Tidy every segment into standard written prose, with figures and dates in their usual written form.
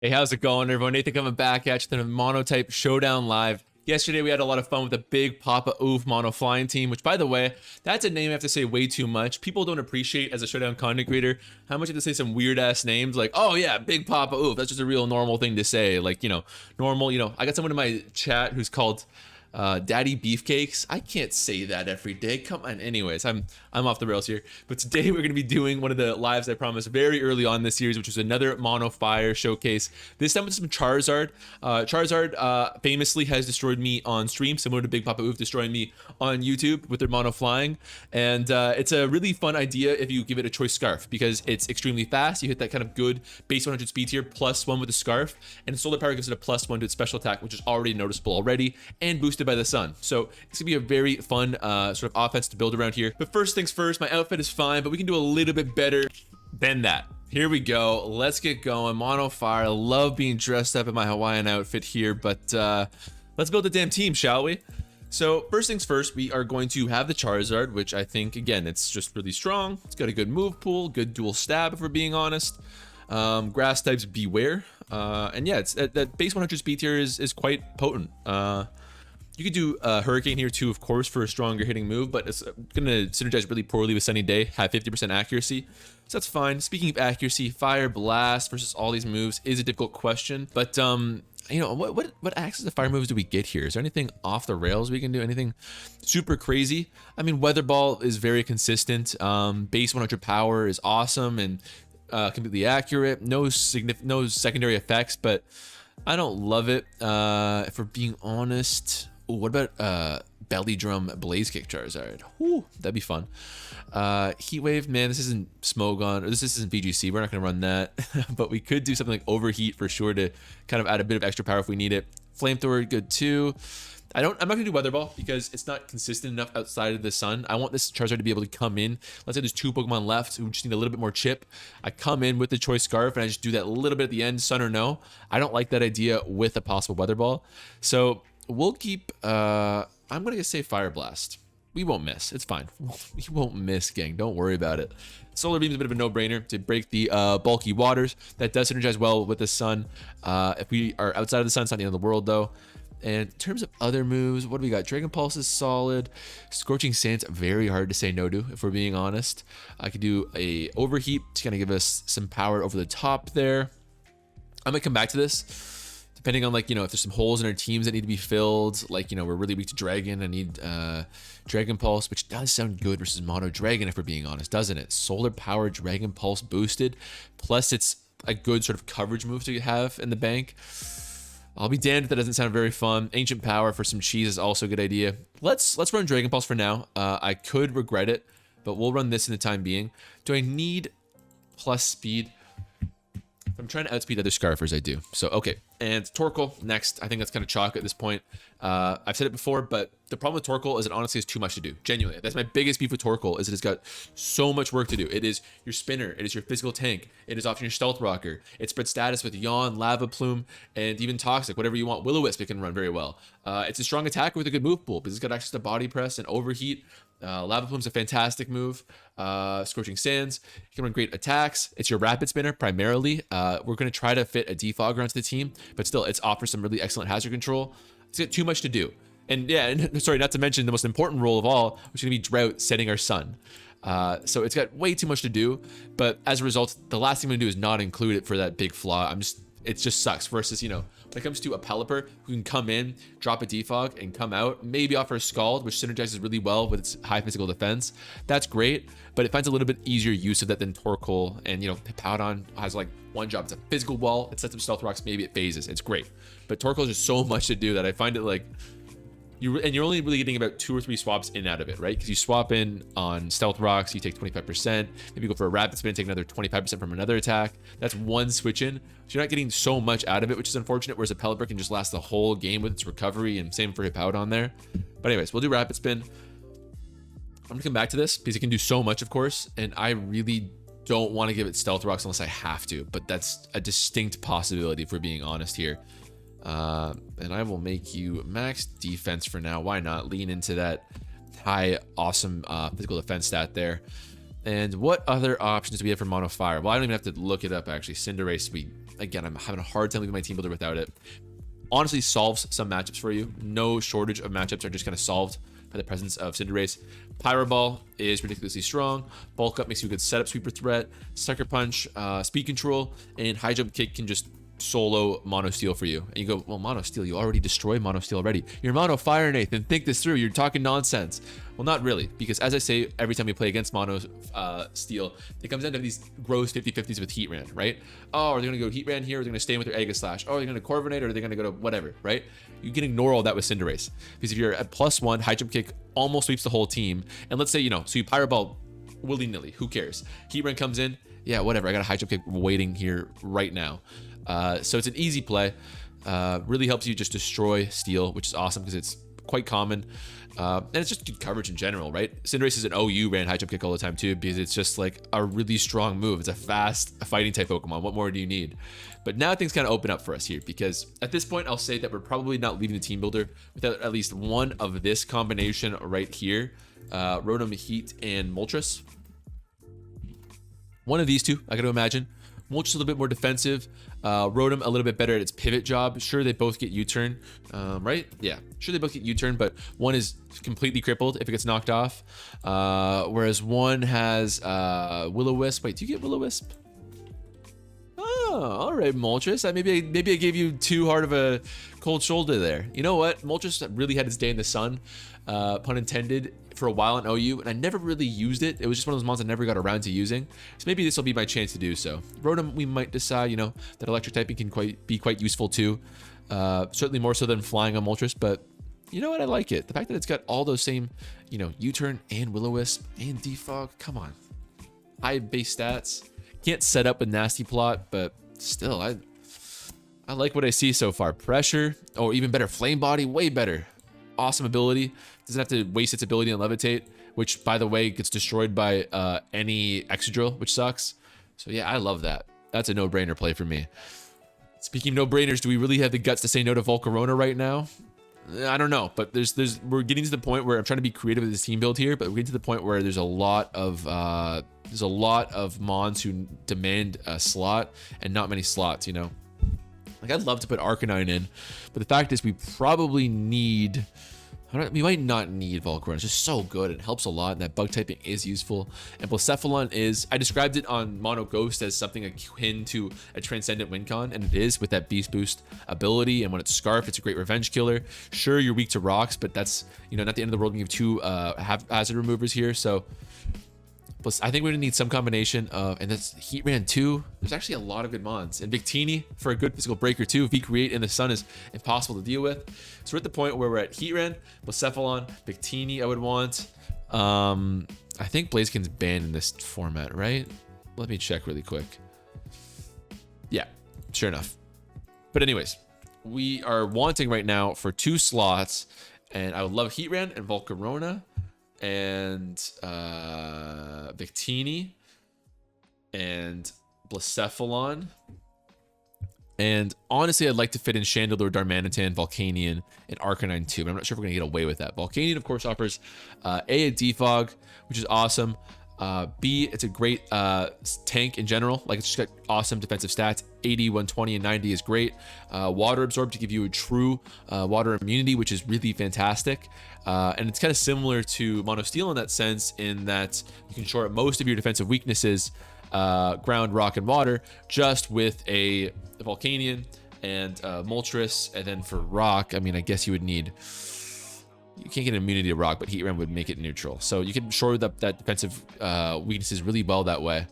Hey, how's it going, everyone? Nathan coming back at you with a Monotype Showdown live. Yesterday, we had a lot of fun with the Big Papa Oof Mono Flying team, which, by the way, that's a name I have to say way too much. People don't appreciate, as a Showdown content creator, how much you have to say some weird-ass names like, oh, yeah, Big Papa Oof. That's just a real normal thing to say. Like, normal, I got someone in my chat who's called Daddy Beefcakes. I can't say that every day. Come on. Anyways, I'm off the rails here. But today we're going to be doing one of the lives I promised very early on this series, which was another Mono Fire showcase. This time with some Charizard. Charizard famously has destroyed me on stream, similar to Big Papa Oof destroying me on YouTube with their Mono Flying. And it's a really fun idea if you give it a choice scarf, because it's extremely fast. You hit that kind of good base 100 speed tier +1 with the scarf, and solar power gives it a +1 to its special attack, which is already noticeable already and boosted by the sun. So it's gonna be a very fun sort of offense to build around here. But first things first, my outfit is fine, but we can do a little bit better than that. Here we go. Let's get going. Mono Fire. I love being dressed up in my Hawaiian outfit here, but let's build a damn team, shall we? So first things first, we are going to have the Charizard, which I think, again, it's just really strong. It's got a good move pool, good dual stab, if we're being honest. Grass types beware. And yeah, it's that base 100 speed tier is quite potent. You could do Hurricane here too, of course, for a stronger hitting move, but it's going to synergize really poorly with Sunny Day, have 50% accuracy. So that's fine. Speaking of accuracy, Fire Blast versus all these moves is a difficult question, but what access to fire moves do we get here? Is there anything off the rails we can do? Anything super crazy? I mean, Weather Ball is very consistent. Base 100 power is awesome and completely accurate. No secondary effects, but I don't love it. If we're being honest. Ooh, what about Belly Drum Blaze Kick Charizard? Ooh, that'd be fun. Heat Wave, man, this isn't Smogon, or this isn't VGC. We're not gonna run that, but we could do something like Overheat for sure to kind of add a bit of extra power if we need it. Flamethrower, good too. I'm not gonna do Weather Ball because it's not consistent enough outside of the sun. I want this Charizard to be able to come in. Let's say there's 2 Pokemon left who just need a little bit more chip. I come in with the Choice Scarf and I just do that little bit at the end, sun or no. I don't like that idea with a possible Weather Ball. So we'll keep, I'm gonna say Fire Blast. We won't miss, it's fine. We won't miss, gang, don't worry about it. Solar Beam is a bit of a no-brainer to break the bulky waters. That does synergize well with the sun. If we are outside of the sun, it's not the end of the world though. And in terms of other moves, what do we got? Dragon Pulse is solid. Scorching Sands, very hard to say no to, if we're being honest. I could do a Overheat to kind of give us some power over the top there. I'm gonna come back to this, depending on, like, if there's some holes in our teams that need to be filled. Like, we're really weak to Dragon. I need Dragon Pulse, which does sound good versus Mono Dragon, if we're being honest, doesn't it? Solar Power Dragon Pulse boosted, plus it's a good sort of coverage move to have in the bank. I'll be damned if that doesn't sound very fun. Ancient Power for some cheese is also a good idea. Let's run Dragon Pulse for now. I could regret it, but we'll run this in the time being. Do I need plus speed? If I'm trying to outspeed other Scarfers, I do. So, okay. And Torkoal next. I think that's kind of chalk at this point. I've said it before, but the problem with Torkoal is it honestly has too much to do. Genuinely. That's my biggest beef with Torkoal, is it has got so much work to do. It is your spinner. It is your physical tank. It is often your stealth rocker. It spreads status with Yawn, Lava Plume, and even Toxic. Whatever you want. Will-O-Wisp, it can run very well. It's a strong attacker with a good move pool because it's got access to Body Press and Overheat. Lava Plume's a fantastic move. Scorching Sands, you can run great attacks. It's your Rapid Spinner primarily. We're going to try to fit a Defogger onto the team, but still, it's offers some really excellent hazard control. It's got too much to do. And yeah, and sorry, not to mention the most important role of all, which is going to be Drought, setting our sun. So it's got way too much to do, but as a result, the last thing I'm going to do is not include it for that big flaw. It just sucks versus, when it comes to a Pelipper who can come in, drop a defog, and come out, maybe offer a Scald, which synergizes really well with its high physical defense. That's great, but it finds a little bit easier use of that than Torkoal. And, Powdon has like one job. It's a physical wall. It sets up Stealth Rocks. Maybe it phases. It's great. But Torkoal is just so much to do that I find it like, you're only really getting about 2 or 3 swaps in out of it, right? Because you swap in on Stealth Rocks, you take 25%. Maybe you go for a Rapid Spin and take another 25% from another attack. That's one switch in. So you're not getting so much out of it, which is unfortunate, whereas a Pelipper can just last the whole game with its recovery, and same for Hippowdon there. But anyways, we'll do Rapid Spin. I'm going to come back to this because it can do so much, of course, and I really don't want to give it Stealth Rocks unless I have to, but that's a distinct possibility if we're being honest here. And I will make you max defense for now. Why not? Lean into that high, awesome physical defense stat there. And what other options do we have for Mono Fire? Well, I don't even have to look it up, actually. Cinderace, we again, I'm having a hard time leaving my team builder without it. Honestly, solves some matchups for you. No shortage of matchups are just kind of solved by the presence of Cinderace. Pyro Ball is ridiculously strong. Bulk Up makes you a good setup sweeper threat. Sucker Punch, Speed Control, and High Jump Kick can just solo Mono Steel for you. And you go, well, Mono Steel, you already destroyed Mono Steel already. You're Mono Fire, Nathan. Think this through. You're talking nonsense. Well, not really, because as I say, every time we play against Mono Steel, it comes down to these gross 50-50s with Heat Ran, right? Oh, are they going to go Heat Ran here? Or are they going to stay with their Aegis Slash? Oh, are they going to Corviknight, or are they going to go to whatever, right? You can ignore all that with Cinderace. Because if you're at +1, High Jump Kick almost sweeps the whole team. And let's say, so you Pyro Ball willy-nilly. Who cares? Heat Ran comes in. Yeah, whatever. I got a High Jump Kick waiting here right now. So it's an easy play. Really helps you just destroy Steel, which is awesome because it's quite common. And it's just good coverage in general, right? Cinderace is an OU ran High Jump Kick all the time too, because it's just like a really strong move. It's a fast fighting type Pokemon. What more do you need? But now things kind of open up for us here, because at this point, I'll say that we're probably not leaving the team builder without at least one of this combination right here. Rotom, Heat, and Moltres. One of these two, I got to imagine. Moltres a little bit more defensive. Rotom a little bit better at its pivot job. Sure, they both get U-turn, right? Yeah, sure they both get U-turn, but one is completely crippled if it gets knocked off, whereas one has Will-O-Wisp. Wait, do you get Will-O-Wisp? Oh, all right, Moltres. Maybe I gave you too hard of a cold shoulder there. You know what? Moltres really had its day in the sun, pun intended, for a while in OU, and I never really used it. It was just one of those mons I never got around to using. So maybe this will be my chance to do so. Rotom, we might decide, that electric typing can be quite useful too. Certainly more so than flying on Moltres, but you know what? I like it. The fact that it's got all those same, U-turn and Will-O-Wisp and Defog. Come on. High base stats. Can't set up a nasty plot, but still, I like what I see so far. Pressure, or even better, Flame Body, way better. Awesome ability. Doesn't have to waste its ability on Levitate, which, by the way, gets destroyed by any Excadrill, which sucks. So yeah, I love that. That's a no-brainer play for me. Speaking of no-brainers, do we really have the guts to say no to Volcarona right now? I don't know, but we're getting to the point where I'm trying to be creative with this team build here, but we're getting to the point where there's a lot of mons who demand a slot and not many slots. Like, I'd love to put Arcanine in, but the fact is we probably need... we might not need Volcarona. It's just so good. It helps a lot, and that bug typing is useful. And Blacephalon is... I described it on Mono Ghost as something akin to a Transcendent Wincon, and it is, with that Beast Boost ability. And when it's Scarf, it's a great revenge killer. Sure, you're weak to rocks, but that's, not the end of the world when you have two hazard removers here. So... Plus, I think we're gonna need some combination of, and that's Heat Ran 2. There's actually a lot of good mons. And Victini for a good physical breaker too. V-Create in the sun is impossible to deal with. So we're at the point where we're at Heat Ran, Blacephalon, Victini I would want. I think Blaziken's banned in this format, right? Let me check really quick. Yeah, sure enough. But anyways, we are wanting right now for 2 slots, and I would love Heat Ran and Volcarona. And Victini and Blacephalon. And honestly, I'd like to fit in Chandelure, Darmanitan, Volcanion, and Arcanine too, but I'm not sure if we're going to get away with that. Volcanion, of course, offers a Defog, which is awesome. B, it's a great tank in general. Like, it's just got awesome defensive stats. 80, 120, and 90 is great. Water Absorb to give you a true water immunity, which is really fantastic. And it's kind of similar to Mono Steel in that sense, in that you can shore up most of your defensive weaknesses, ground, rock, and water, just with a Volcanion and Moltres. And then for rock, I mean, I guess you would need... You can't get immunity to rock, but Heat Ram would make it neutral. So you can shore up that defensive weaknesses really well that way.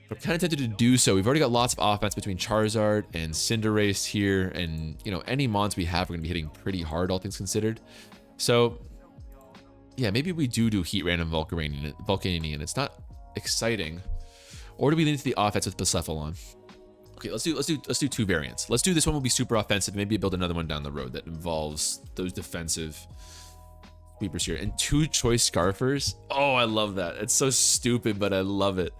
But I'm kind of tempted to do so. We've already got lots of offense between Charizard and Cinderace here, and any mons we have are going to be hitting pretty hard, all things considered. So yeah, maybe we do Heat Ram and Volcanion. It's not exciting. Or do we lean into the offense with Blacephalon? Okay, let's do 2 variants. Let's do this one will be super offensive. Maybe build another one down the road that involves those defensive sweepers here. And 2 choice Scarfers. Oh, I love that. It's so stupid, but I love it.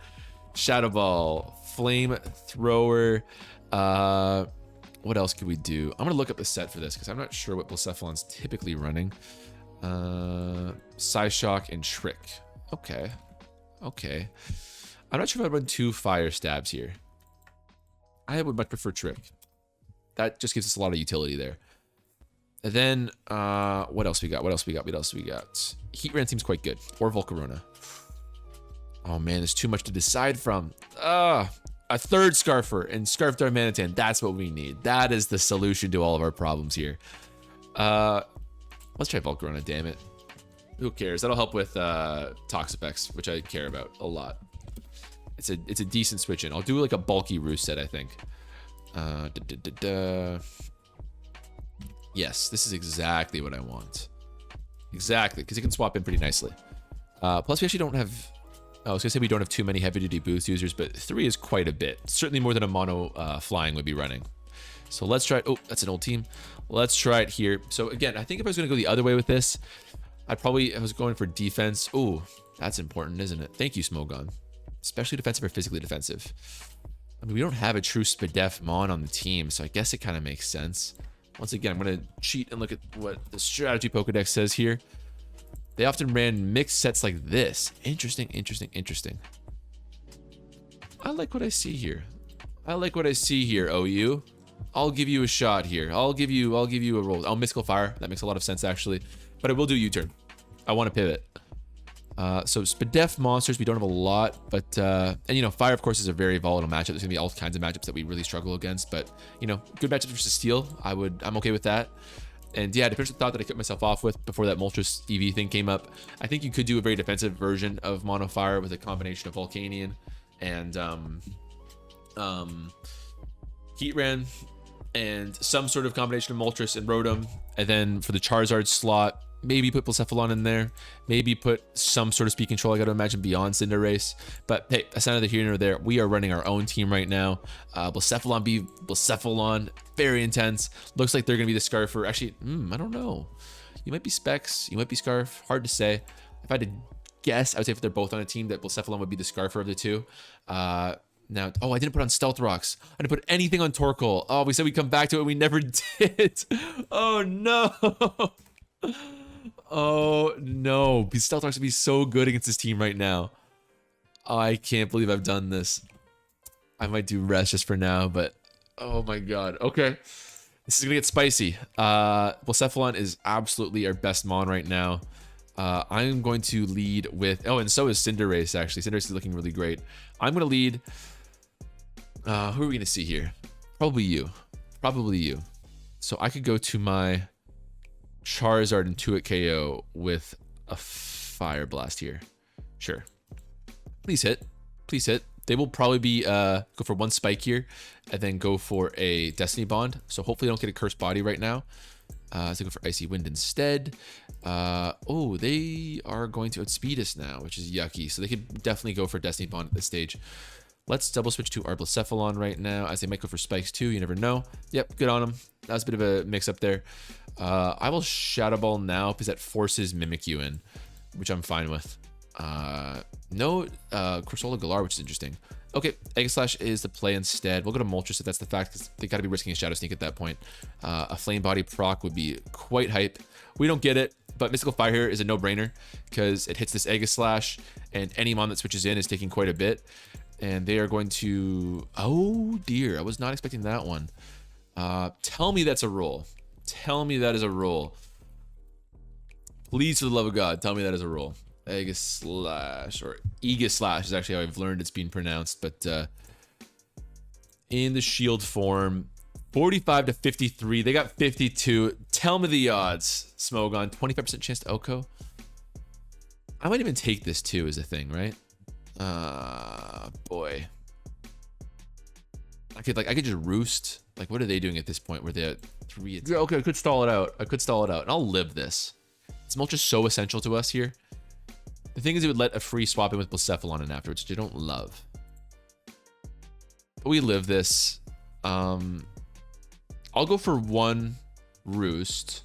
Shadow Ball, Flame Thrower. What else could we do? I'm gonna look up the set for this because I'm not sure what Blacephalon's typically running. Psyshock and Trick. Okay. I'm not sure if I'd run 2 Fire Stabs here. I would much prefer Trick. That just gives us a lot of utility there. And then, what else we got? What else we got? What else we got? Heatran seems quite good. Or Volcarona. Oh, man, there's too much to decide from. A third Scarfer and Scarf Darmanitan. That's what we need. That is the solution to all of our problems here. Let's try Volcarona, damn it. Who cares? That'll help with Toxapex, which I care about a lot. It's a decent switch in. I'll do like a bulky Roost set, I think. Yes, this is exactly what I want. Exactly, because it can swap in pretty nicely. Plus, we actually don't have... I was going to say we don't have too many heavy-duty boost users, but 3 is quite a bit. Certainly more than a mono flying would be running. So let's try it. Oh, that's an old team. Let's try it here. So again, I think if I was going to go the other way with this, I was going for defense. Oh, that's important, isn't it? Thank you, Smogon. Especially defensive or physically defensive. I mean, we don't have a true Spadef Mon on the team, so I guess it kind of makes sense. Once again, I'm going to cheat and look at what the strategy Pokedex says here. They often ran mixed sets like this. Interesting, interesting, interesting. I like what I see here. I like what I see here, OU. I'll give you a shot here. I'll give you a roll. Oh, Mystical Fire. That makes a lot of sense, actually. But I will do U-turn. I want to pivot. So Spadef monsters, we don't have a lot, but and you know, Fire of course is a very volatile matchup. There's gonna be all kinds of matchups that we really struggle against, but you know, good matchups versus Steel, I'm okay with that. And yeah, the first thought that I cut myself off with before that Moltres EV thing came up, I think you could do a very defensive version of Mono Fire with a combination of Volcanion and Heatran and some sort of combination of Moltres and Rotom, and then for the Charizard slot, maybe put Blacephalon in there. Maybe put some sort of speed control, I got to imagine, beyond Cinderace. But hey, that's neither here nor there. We are running our own team right now. Blacephalon be Blacephalon. Very intense. Looks like they're going to be the Scarfer. Actually, I don't know. You might be Specs. You might be Scarf. Hard to say. If I had to guess, I would say if they're both on a team, that Blacephalon would be the Scarfer of the two. Now, oh, I didn't put on Stealth Rocks. I didn't put anything on Torkoal. Oh, we said we'd come back to it. We never did. Oh, no. Oh no, these Stealth Rocks would be so good against this team right now. I can't believe I've done this. I might do rest just for now, but oh my god. Okay, this is gonna get spicy. Blacephalon is absolutely our best mon right now. I'm going to lead with, oh, and so is Cinderace actually. Cinderace is looking really great. I'm gonna lead, who are we gonna see here? Probably you. Probably you. So I could go to my Charizard and 2-hit KO with a Fire Blast here. Sure. Please hit. Please hit. They will probably be go for one Spike here and then go for a Destiny Bond. So hopefully I don't get a Cursed Body right now. So go for Icy Wind instead. Oh, they are going to outspeed us now, which is yucky. So they could definitely go for Destiny Bond at this stage. Let's double switch to our Blacephalon right now, as they might go for Spikes too. You never know. Yep, good on them. That was a bit of a mix up there. I will Shadow Ball now because that forces Mimikyu in, which I'm fine with. No Corsola Galar, which is interesting. Okay, Egg Slash is the play instead. We'll go to Moltres if that's the fact, because they got to be risking a Shadow Sneak at that point. A Flame Body proc would be quite hype. We don't get it, but Mystical Fire here is a no-brainer because it hits this Egg Slash, and any mon that switches in is taking quite a bit. And they are going to... Oh, dear. I was not expecting that one. Tell me that's a roll. Tell me that is a roll. Please, for the love of God, tell me that is a roll. Aegislash, or Aegislash is actually how I've learned it's being pronounced, but in the shield form, 45 to 53. They got 52. Tell me the odds, Smogon. 25% chance to Oko. I might even take this too as a thing, right? Boy. I could just roost. Like, what are they doing at this point? Where they're at 3? Yeah, okay, I could stall it out. And I'll live this. It's just so essential to us here. The thing is, it would let a free swap in with Blacephalon in afterwards, which I don't love. But we live this. I'll go for one roost.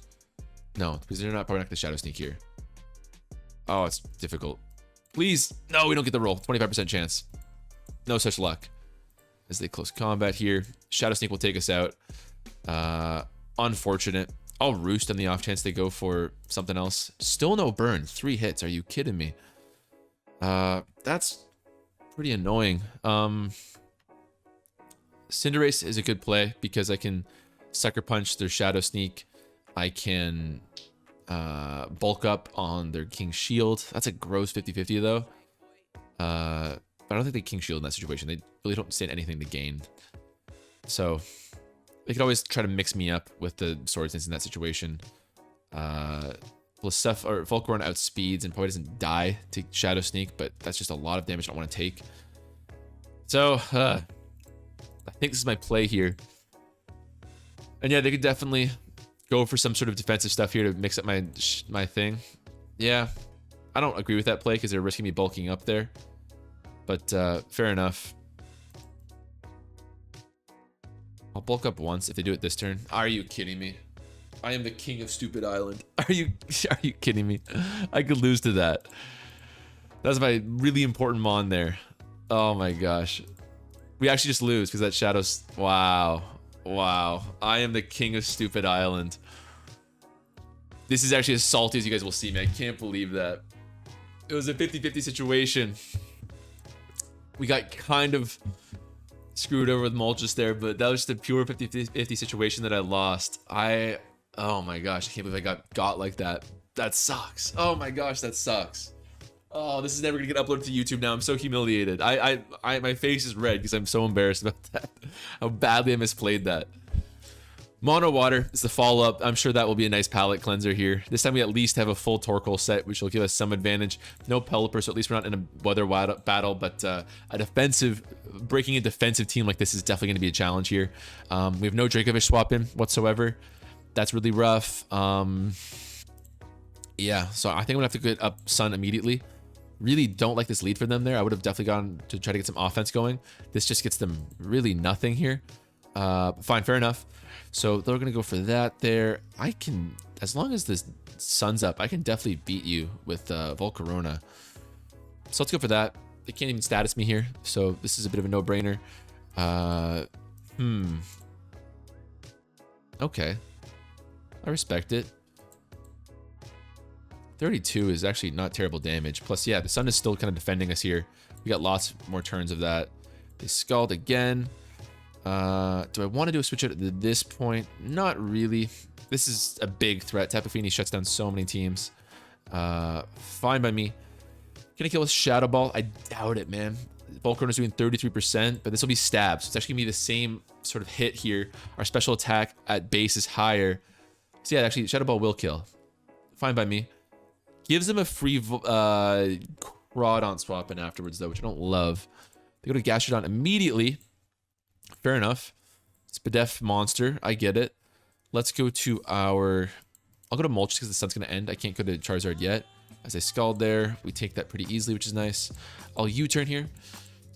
No, because they're probably not going to Shadow Sneak here. Oh, it's difficult. Please. No, we don't get the roll. 25% chance. No such luck. As they close combat here. Shadow Sneak will take us out. Unfortunate. I'll roost on the off chance they go for something else. Still no burn. 3 hits. Are you kidding me? That's pretty annoying. Cinderace is a good play because I can Sucker Punch their Shadow Sneak. I can bulk up on their King Shield. That's a gross 50-50 though. But I don't think they King Shield in that situation. They really don't stand anything to gain. So they could always try to mix me up with the Sword Dance in that situation. Volcarona outspeeds and probably doesn't die to Shadow Sneak, but that's just a lot of damage I don't want to take. So I think this is my play here. And yeah, they could definitely go for some sort of defensive stuff here to mix up my thing. Yeah, I don't agree with that play because they're risking me bulking up there. But fair enough. I'll bulk up once if they do it this turn. Are you kidding me? I am the king of stupid island. Are you kidding me? I could lose to that. That's my really important mon there. Oh my gosh. We actually just lose because that Shadow's... Wow. Wow. I am the king of stupid island. This is actually as salty as you guys will see me. I can't believe that. It was a 50-50 situation. We got kind of screwed over with Moltres there, but that was just a pure 50-50 situation that I lost. Oh my gosh, I can't believe I got like that. That sucks. Oh my gosh, that sucks. Oh, this is never gonna get uploaded to YouTube now. I'm so humiliated. My face is red because I'm so embarrassed about that. How badly I misplayed that. Mono Water is the follow-up. I'm sure that will be a nice palate cleanser here. This time we at least have a full Torkoal set, which will give us some advantage. No Pelipper, so at least we're not in a weather battle, but breaking a defensive team like this is definitely going to be a challenge here. We have no Dracovish swap in whatsoever. That's really rough. Yeah, so I think I'm going to have to get up Sun immediately. Really don't like this lead for them there. I would have definitely gone to try to get some offense going. This just gets them really nothing here. Fine, fair enough. So they're going to go for that there. I can, as long as this Sun's up, I can definitely beat you with Volcarona. So let's go for that. They can't even status me here, so this is a bit of a no-brainer. Okay. I respect it. 32 is actually not terrible damage. Plus, yeah, the Sun is still kind of defending us here. We got lots more turns of that. They Scald again. Do I want to do a switch out at this point? Not really. This is a big threat. Tapu Fini shuts down so many teams. Fine by me. Can I kill with Shadow Ball? I doubt it, man. Volcarona's doing 33%, but this will be stabs. So it's actually going to be the same sort of hit here. Our special attack at base is higher. So yeah, actually, Shadow Ball will kill. Fine by me. Gives them a free Crawdon swap in afterwards, though, which I don't love. They go to Gastrodon immediately. Fair enough. Spadef monster. I get it. Let's go to our... I'll go to Moltres because the Sun's going to end. I can't go to Charizard yet. As I Scald there, we take that pretty easily, which is nice. I'll U-turn here. Do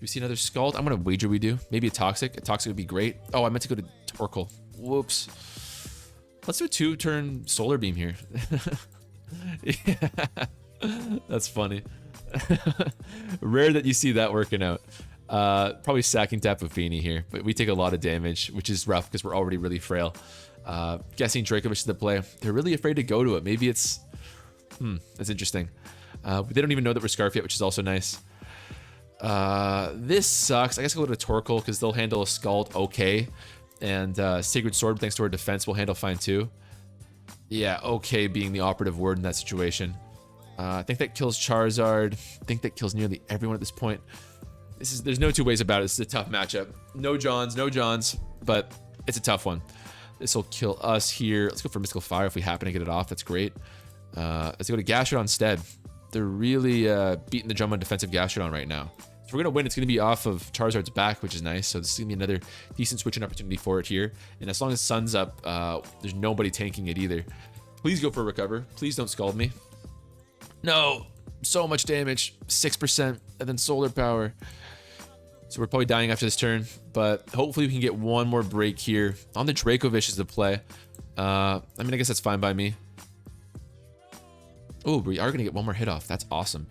we see another Scald? I'm going to wager we do. Maybe a Toxic. A Toxic would be great. Oh, I meant to go to Torkoal. Whoops. Let's do a 2-turn Solar Beam here. Yeah. That's funny. Rare that you see that working out. Probably sacking Tapu Fini here, but we take a lot of damage, which is rough because we're already really frail. Guessing Dracovish is the play. They're really afraid to go to it. Maybe it's... that's interesting. They don't even know that we're Scarf yet, which is also nice. This sucks. I guess I'll go to Torkoal because they'll handle a Scald okay. And Sacred Sword, thanks to our defense, will handle fine too. Yeah, okay being the operative word in that situation. I think that kills Charizard. I think that kills nearly everyone at this point. There's no two ways about it. This is a tough matchup. No Johns, but it's a tough one. This will kill us here. Let's go for Mystical Fire if we happen to get it off. That's great. Let's go to Gastrodon instead. They're really beating the drum on defensive Gastrodon right now. If we're going to win, it's going to be off of Charizard's back, which is nice. So this is going to be another decent switching opportunity for it here. And as long as Sun's up, there's nobody tanking it either. Please go for a Recover. Please don't Scald me. No! So much damage. 6%. And then Solar Power. So we're probably dying after this turn. But hopefully we can get one more break here. On the Dracovish is the play. I mean, I guess that's fine by me. Oh, we are going to get one more hit off. That's awesome.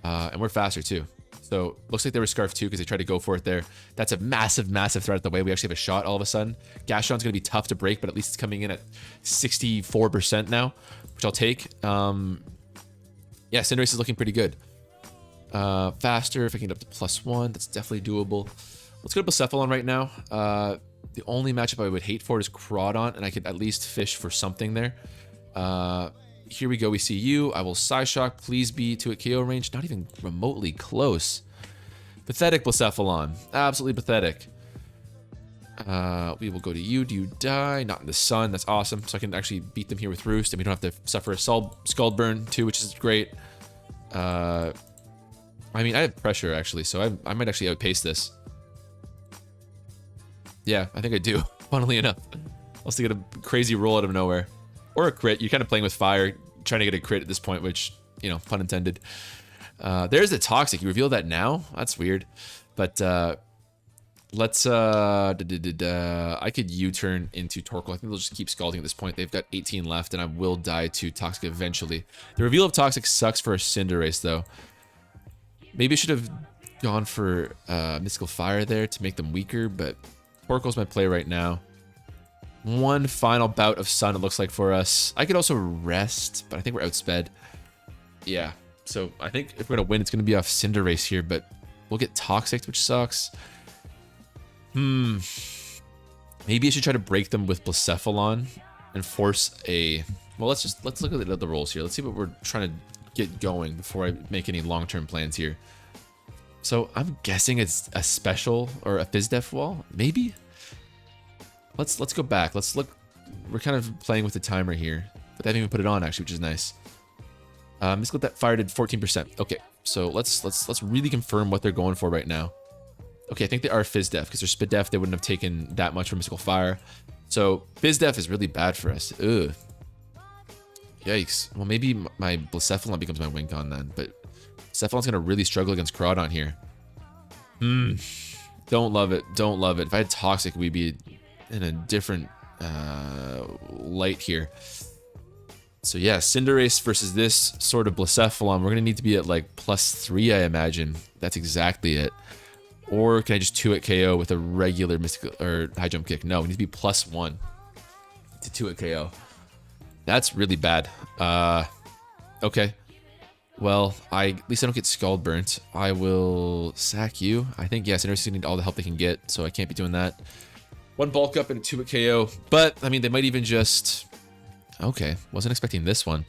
And we're faster too. So looks like they were Scarf too because they tried to go for it there. That's a massive, massive threat at the way. We actually have a shot all of a sudden. Gastrodon's going to be tough to break, but at least it's coming in at 64% now, which I'll take. Yeah, Cinderace is looking pretty good. Faster, if I can get up to +1, that's definitely doable. Let's go to Blacephalon right now. The only matchup I would hate for is Crawdon, and I could at least fish for something there. Here we go. We see you. I will Psyshock. Please be to a KO range. Not even remotely close. Pathetic Blacephalon. Absolutely pathetic. We will go to you. Do you die? Not in the sun. That's awesome. So I can actually beat them here with Roost, and we don't have to suffer a Scald Burn too, which is great. I mean, I have pressure actually, so I might actually outpace this. Yeah, I think I do, funnily enough. Unless they get a crazy roll out of nowhere. Or a crit. You're kind of playing with fire, trying to get a crit at this point, which, you know, pun intended. There's the Toxic. You reveal that now? That's weird. But let's... I could U-turn into Torkoal. I think they'll just keep scalding at this point. They've got 18 left, and I will die to Toxic eventually. The reveal of Toxic sucks for a Cinderace, though. Maybe I should have gone for Mystical Fire there to make them weaker, but... Torkoal's my play right now. One final bout of Sun, it looks like, for us. I could also rest, but I think we're outsped. Yeah, so I think if we're going to win, it's going to be off Cinderace here, but we'll get Toxic, which sucks. Maybe I should try to break them with Blacephalon and force a... Well, let's look at the rolls here. Let's see what we're trying to get going before I make any long-term plans here. So I'm guessing it's a special or a FizzDef wall, maybe. Let's go back. Let's look. We're kind of playing with the timer here, but they haven't even put it on actually, which is nice. Mystical that fire did 14%. Okay, so let's really confirm what they're going for right now. Okay, I think they are FizzDef because they're SpitDef. They wouldn't have taken that much from Mystical Fire. So FizzDef is really bad for us. Ugh. Yikes. Well, maybe my Blacephalon becomes my win con then, but Cephalon's gonna really struggle against Crawdon here. Don't love it. Don't love it. If I had Toxic, we'd be in a different light here. So yeah, Cinderace versus this sort of Blacephalon. We're gonna need to be at like +3, I imagine. That's exactly it. Or can I just 2-hit KO with a regular mystical or high jump kick? No, we need to be +1 to 2-hit KO. That's really bad. Okay. Well, at least I don't get Scald Burnt. I will sack you. I think, yeah, Cinderace need all the help they can get, so I can't be doing that. One bulk up and a 2-hit KO. But, I mean, they might even just... Okay, wasn't expecting this one.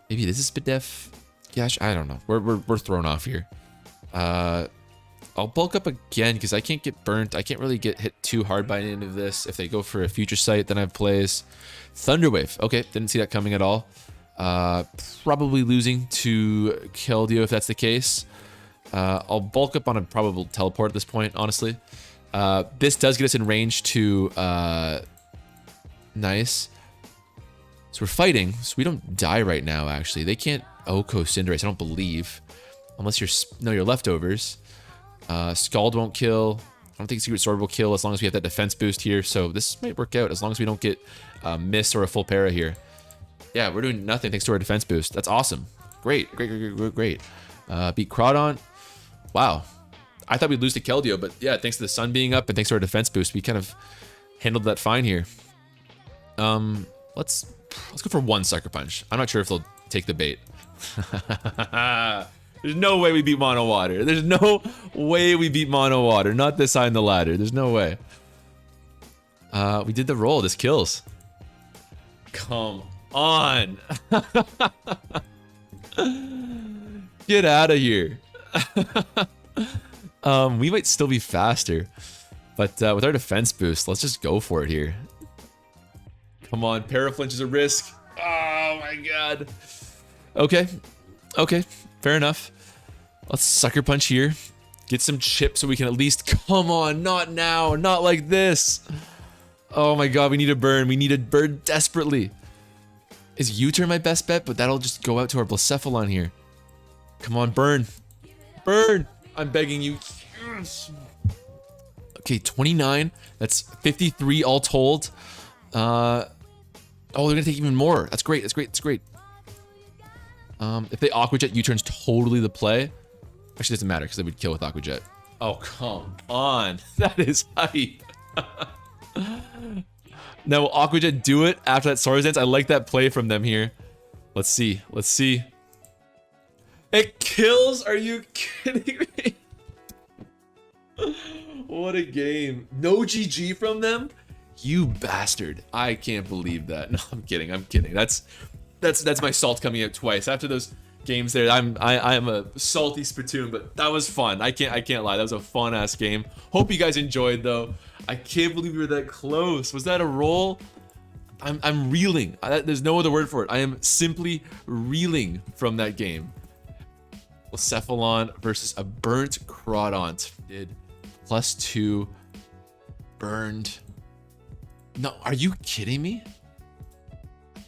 Maybe this is SpitDef? Gosh, I don't know. We're thrown off here. I'll bulk up again because I can't get burnt. I can't really get hit too hard by any of this. If they go for a Future Sight, then I have plays. Thunderwave. Okay, didn't see that coming at all. Probably losing to Keldeo if that's the case. I'll bulk up on a probable teleport at this point, honestly. This does get us in range to nice. So we're fighting, so we don't die right now, actually. They can't Oko Cinderace, I don't believe. Unless you're leftovers. Scald won't kill. I don't think Secret Sword will kill as long as we have that defense boost here. So this might work out as long as we don't get Miss or a full para here. Yeah, we're doing nothing thanks to our defense boost. That's awesome. Great. Beat Crawdon. Wow. I thought we'd lose to Keldeo, but yeah, thanks to the sun being up and thanks to our defense boost, we kind of handled that fine here. Let's go for one Sucker Punch. I'm not sure if they'll take the bait. There's no way we beat Mono Water. There's no way we beat Mono Water. Not this high in the ladder. There's no way. We did the roll. This kills. Come on. Get out of here. We might still be faster. But with our defense boost, let's just go for it here. Come on. Paraflinch is a risk. Oh my god. Okay. Fair enough. Let's Sucker Punch here. Get some chips so we can at least... Come on, not now. Not like this. Oh my god, we need a burn. We need a burn desperately. Is U-turn my best bet? But that'll just go out to our Blacephalon here. Come on, burn. Burn! I'm begging you. Yes. Okay, 29. That's 53 all told. Oh, they're gonna take even more. That's great. If they Aqua Jet, U-turn's totally the play. Actually, it doesn't matter because they would kill with Aqua Jet. Oh, come on. That is hype. Now, will Aqua Jet do it after that Swords Dance? I like that play from them here. Let's see. It kills? Are you kidding me? What a game. No GG from them? You bastard. I can't believe that. No, I'm kidding. I'm kidding. That's my salt coming out twice. After those games there, I'm a salty Splatoon, but that was fun. I can't lie. That was a fun ass game. Hope you guys enjoyed though. I can't believe we were that close. Was that a roll? I'm reeling. There's no other word for it. I am simply reeling from that game. Cephalon versus a burnt Crawdont. Did +2 burned. No, are you kidding me?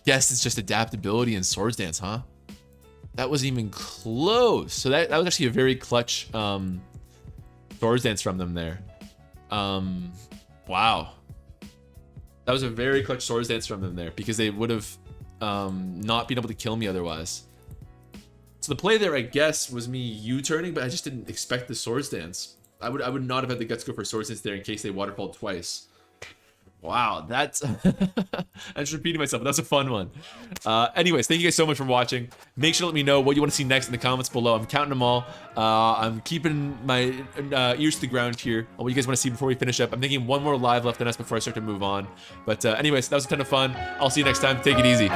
Guess it's just adaptability and Swords Dance, huh? That wasn't even close. So that was actually a very clutch Swords Dance from them there. Wow. That was a very clutch Swords Dance from them there because they would have not been able to kill me otherwise. So the play there, I guess, was me U-turning, but I just didn't expect the Swords Dance. I would not have had the guts to go for Swords Dance there in case they waterfalled twice. Wow, that's... I'm just repeating myself, but that's a fun one. Anyways, thank you guys so much for watching. Make sure to let me know what you want to see next in the comments below. I'm counting them all. I'm keeping my ears to the ground here on what you guys want to see before we finish up. I'm thinking one more live left in us before I start to move on. But anyways, that was a ton of fun. I'll see you next time. Take it easy.